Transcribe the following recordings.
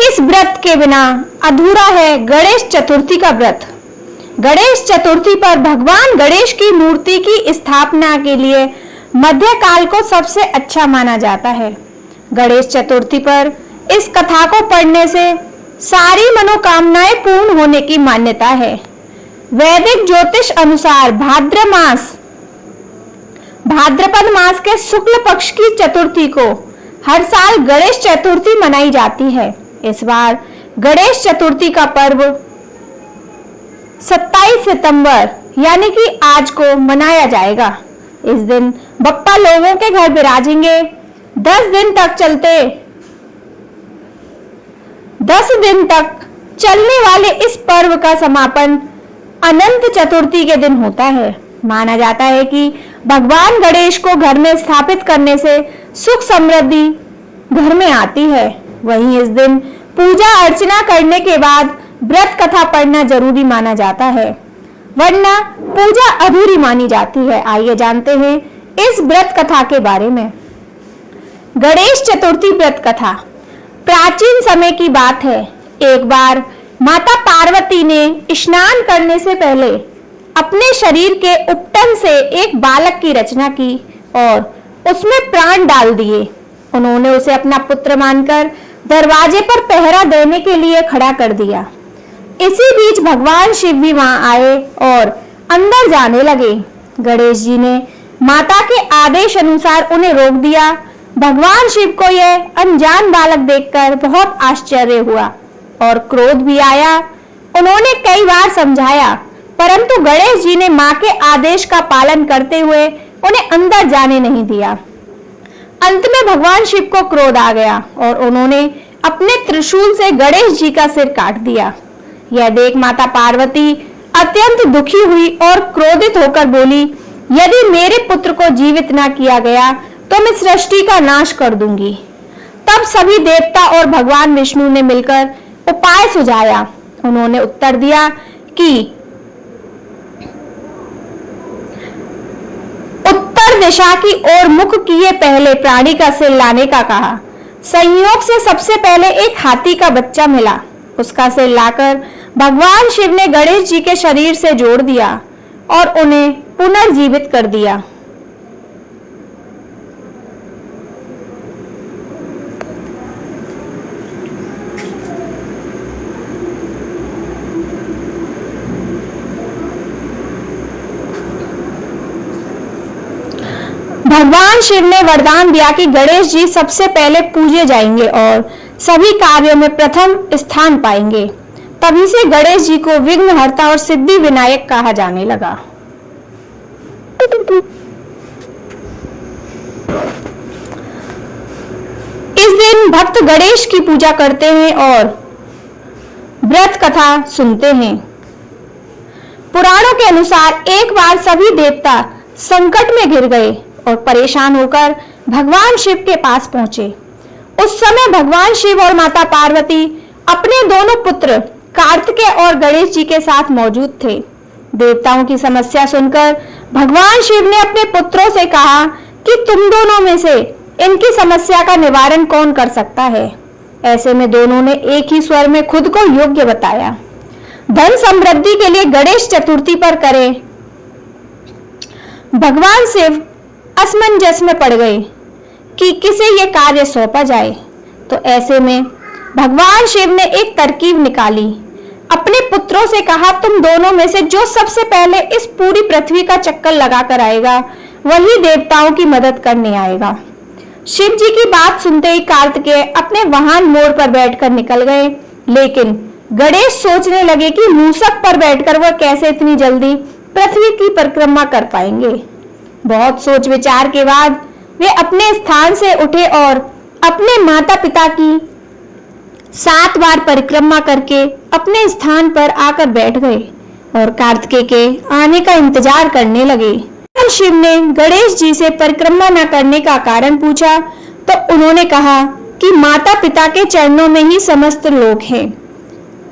इस व्रत के बिना अधूरा है गणेश चतुर्थी का व्रत। गणेश चतुर्थी पर भगवान गणेश की मूर्ति की स्थापना के लिए मध्यकाल को सबसे अच्छा माना जाता है। गणेश चतुर्थी पर इस कथा को पढ़ने से सारी मनोकामनाएं पूर्ण होने की मान्यता है। वैदिक ज्योतिष अनुसार भाद्रपद मास के शुक्ल पक्ष की चतुर्थी को हर साल गणेश चतुर्थी मनाई जाती है। इस बार गणेश चतुर्थी का पर्व 27 सितंबर यानी कि आज को मनाया जाएगा। इस दिन बप्पा लोगों के घर विराजेंगे। 10 दिन तक चलने वाले इस पर्व का समापन अनंत चतुर्थी के दिन होता है। माना जाता है कि भगवान गणेश को घर में स्थापित करने से सुख समृद्धि घर में आती है। वहीं इस दिन पूजा अर्चना करने के बाद व्रत कथा पढ़ना जरूरी माना जाता है, वरना पूजा अधूरी मानी जाती है। आइए जानते हैं इस व्रत कथा के बारे में। गणेश चतुर्थी व्रत कथा प्राचीन समय की बात है। एक बार माता पार्वती ने स्नान करने से पहले अपने शरीर के उपटन से एक बालक की रचना की और उसमें प्राण डाल दिए। उन्होंने उसे अपना पुत्र मानकर दरवाजे पर पहरा देने के लिए खड़ा कर दिया। इसी बीच भगवान शिव भी वहां आए और अंदर जाने लगे। गणेश जी ने माता के आदेश अनुसार उन्हें रोक दिया। भगवान शिव को यह अनजान बालक देखकर बहुत आश्चर्य हुआ और क्रोध भी आया। उन्होंने कई बार समझाया, परंतु गणेश जी ने मां के आदेश का पालन करते हुए उन्हें अंदर जाने नहीं दिया। अंत में भगवान शिव को क्रोध आ गया और उन्होंने अपने त्रिशूल से गणेश जी का सिर काट दिया। यह देख माता पार्वती अत्यंत दुखी हुई और क्रोधित होकर बोली, यदि मेरे पुत्र को जीवित ना किया गया तो मैं सृष्टि का नाश कर दूंगी। तब सभी देवता और भगवान विष्णु ने मिलकर उपाय सुझाया। उन्होंने उत्तर दिया कि उत्तर दिशा की ओर मुख किए पहले प्राणी का सिर लाने का कहा। संयोग से सबसे पहले एक हाथी का बच्चा मिला। उसका सिर लाकर भगवान शिव ने गणेश जी के शरीर से जोड़ दिया और उन्हें पुनर्जीवित कर दिया। भगवान शिव ने वरदान दिया कि गणेश जी सबसे पहले पूजे जाएंगे और सभी कार्यों में प्रथम स्थान पाएंगे। तभी से गणेश जी को विघ्नहर्ता और सिद्धि विनायक कहा जाने लगा। इस दिन भक्त गणेश की पूजा करते हैं और व्रत कथा सुनते हैं। पुराणों के अनुसार एक बार सभी देवता संकट में घिर गए और परेशान होकर भगवान शिव के पास पहुंचे। उस समय भगवान शिव और माता पार्वती अपने दोनों पुत्र कार्तिकेय और गणेश जी के साथ मौजूद थे। देवताओं की समस्या सुनकर भगवान शिव ने अपने पुत्रों से कहा कि तुम दोनों में से इनकी समस्या का निवारण कौन कर सकता है। ऐसे में दोनों ने एक ही स्वर में खुद को योग्य बताया। धन समृद्धि के लिए गणेश चतुर्थी पर करें। भगवान शिव असमंजस में पड़ गए कि किसे यह कार्य सौंपा जाए। तो ऐसे में भगवान शिव ने एक तरकीब निकाली। अपने पुत्रों से कहा, तुम दोनों में से जो सबसे पहले इस पूरी पृथ्वी का चक्कर लगाकर आएगा वही देवताओं की मदद करने आएगा। शिव जी की बात सुनते ही कार्तिकेय अपने वाहन मोड़ पर बैठकर निकल गए, लेकिन गणेश सोचने लगे कि मूषक पर बैठकर वह कैसे इतनी जल्दी पृथ्वी की परिक्रमा कर पाएंगे। बहुत सोच विचार के बाद वे अपने स्थान से उठे और अपने माता पिता की 7 बार परिक्रमा करके अपने स्थान पर आकर बैठ गए और कार्तिकेय के आने का इंतजार करने लगे। शिव ने गणेश जी से परिक्रमा न करने का कारण पूछा तो उन्होंने कहा कि माता पिता के चरणों में ही समस्त लोक हैं।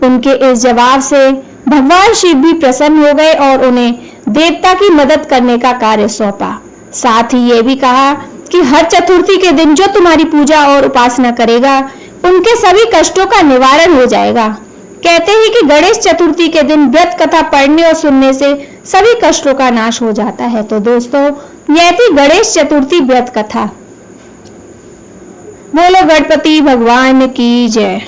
उनके इस जवाब से भगवान शिव भी प्रसन्न हो गए और उन्हें देवता की मदद करने का कार्य सौंपा। साथ ही ये भी कहा कि हर चतुर्थी के दिन जो तुम्हारी पूजा और उपासना करेगा उनके सभी कष्टों का निवारण हो जाएगा। कहते हैं कि गणेश चतुर्थी के दिन व्रत कथा पढ़ने और सुनने से सभी कष्टों का नाश हो जाता है। तो दोस्तों, यह थी गणेश चतुर्थी व्रत कथा। बोलो गणपति भगवान की जय।